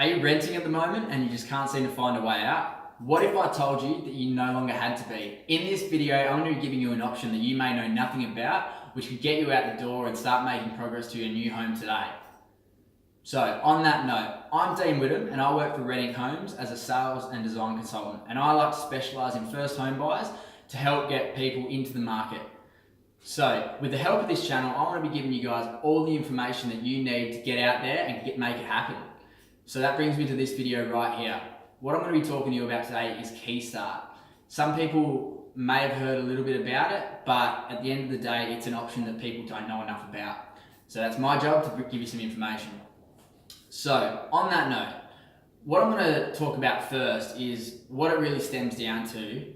Are you renting at the moment and you just can't seem to find a way out? What if I told you that you no longer had to be? In this video, I'm going to be giving you an option that you may know nothing about, which could get you out the door and start making progress to your new home today. So on that note, I'm Dean Whittam and I work for Reading Homes as a sales and design consultant, and I like to specialise in first home buyers to help get people into the market. So with the help of this channel, I want to be giving you guys all the information that you need to get out there and make it happen. So that brings me to this video right here. What I'm going to be talking to you about today is Keystart. Some people may have heard a little bit about it, but at the end of the day, it's an option that people don't know enough about. So that's my job to give you some information. So on that note, what I'm going to talk about first is what it really stems down to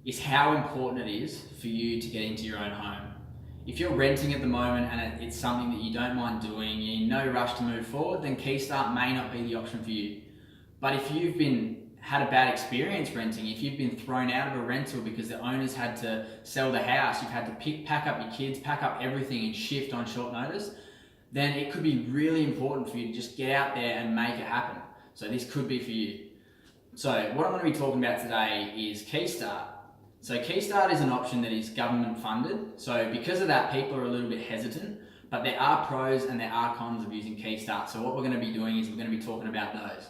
is how important it is for you to get into your own home. If you're renting at the moment and it's something that you don't mind doing, you're in no rush to move forward, then Keystart may not be the option for you. But if you've had a bad experience renting, if you've been thrown out of a rental because the owners had to sell the house, you've had to pack up your kids, pack up everything and shift on short notice, then it could be really important for you to just get out there and make it happen. So this could be for you. So what I'm going to be talking about today is Keystart. So Keystart is an option that is government funded. So because of that, people are a little bit hesitant, but there are pros and there are cons of using Keystart. So what we're going to be doing is we're going to be talking about those.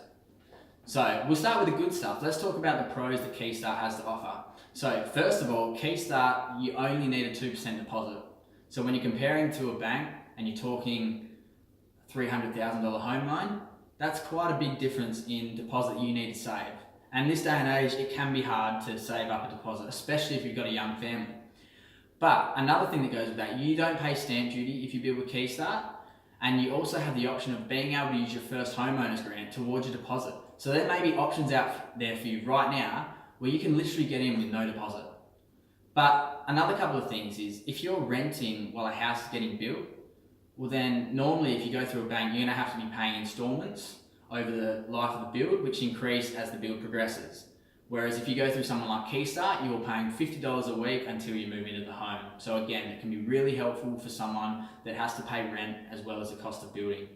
So we'll start with the good stuff. Let's talk about the pros that Keystart has to offer. So first of all, Keystart, you only need a 2% deposit. So when you're comparing to a bank and you're talking $300,000 home loan, that's quite a big difference in deposit you need to save. And this day and age, it can be hard to save up a deposit, especially if you've got a young family. But another thing that goes with that, you don't pay stamp duty if you build with Keystart, and you also have the option of being able to use your first homeowner's grant towards your deposit. So there may be options out there for you right now where you can literally get in with no deposit. But another couple of things is, if you're renting while a house is getting built, well then normally if you go through a bank, you're going to have to be paying installments over the life of the build, which increase as the build progresses. Whereas if you go through someone like Keystart, you're paying $50 a week until you move into the home. So again, it can be really helpful for someone that has to pay rent as well as the cost of building.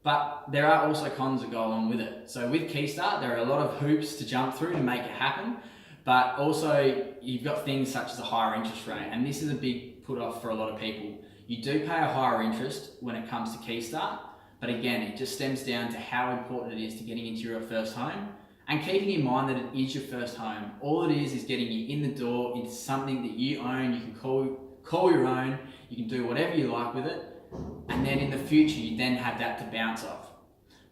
But there are also cons that go along with it. So with Keystart, there are a lot of hoops to jump through to make it happen, but also you've got things such as a higher interest rate, and this is a big put off for a lot of people. You do pay a higher interest when it comes to Keystart, but again, it just stems down to how important it is to getting into your first home and keeping in mind that it is your first home. All it is getting you in the door into something that you own, you can call your own, you can do whatever you like with it, and then in the future you then have that to bounce off.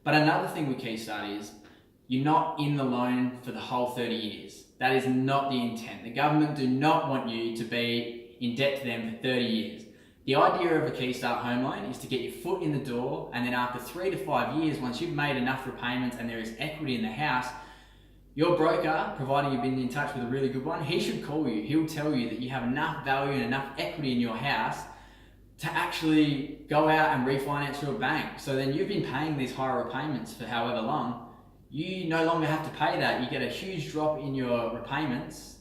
But another thing with Keystart is you're not in the loan for the whole 30 years. That is not the intent. The government do not want you to be in debt to them for 30 years. The idea of a Keystart home loan is to get your foot in the door, and then after 3 to 5 years, once you've made enough repayments and there is equity in the house, your broker, providing you've been in touch with a really good one, he should call you. He'll tell you that you have enough value and enough equity in your house to actually go out and refinance through a bank. So then you've been paying these higher repayments for however long, you no longer have to pay that. You get a huge drop in your repayments,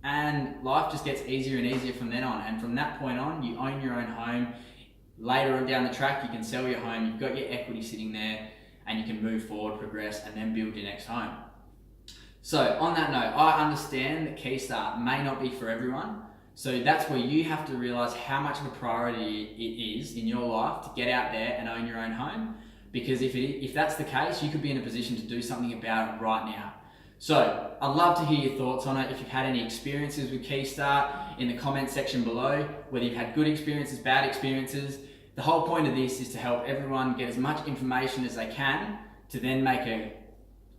and life just gets easier and easier from then on. And from that point on, you own your own home. Later on down the track, you can sell your home, you've got your equity sitting there, and you can move forward, progress, and then build your next home. So on that note, I understand that Keystart may not be for everyone. So that's where you have to realize how much of a priority it is in your life to get out there and own your own home. Because if that's the case, you could be in a position to do something about it right now. So I'd love to hear your thoughts on it. If you've had any experiences with Keystart, in the comment section below, whether you've had good experiences, bad experiences. The whole point of this is to help everyone get as much information as they can to then make an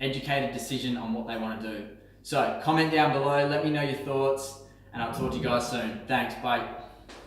educated decision on what they want to do. So comment down below, let me know your thoughts, and I'll talk to you guys soon. Thanks, bye.